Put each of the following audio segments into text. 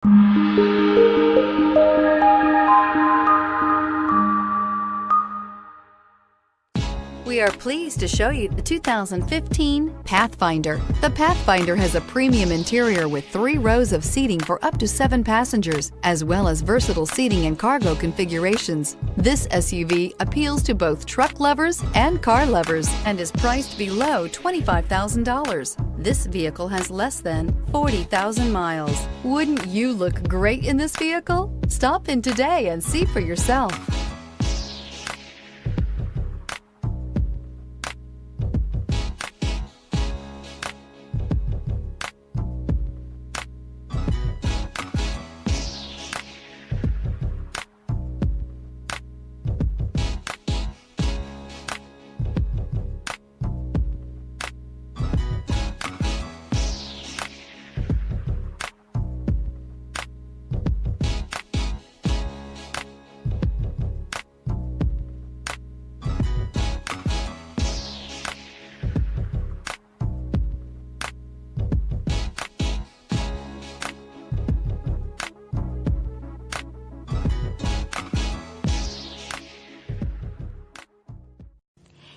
We are pleased to show you the 2015 Pathfinder. The Pathfinder has a premium interior with 3 rows of seating for up to 7 passengers, as well as versatile seating and cargo configurations. This SUV appeals to both truck lovers and car lovers and is priced below $25,000. This vehicle has less than 40,000 miles. Wouldn't you look great in this vehicle? Stop in today and see for yourself.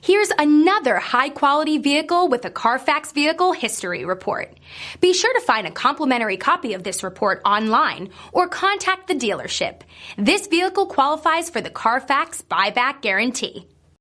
Here's another high-quality vehicle with a Carfax Vehicle History Report. Be sure to find a complimentary copy of this report online or contact the dealership. This vehicle qualifies for the Carfax Buyback Guarantee.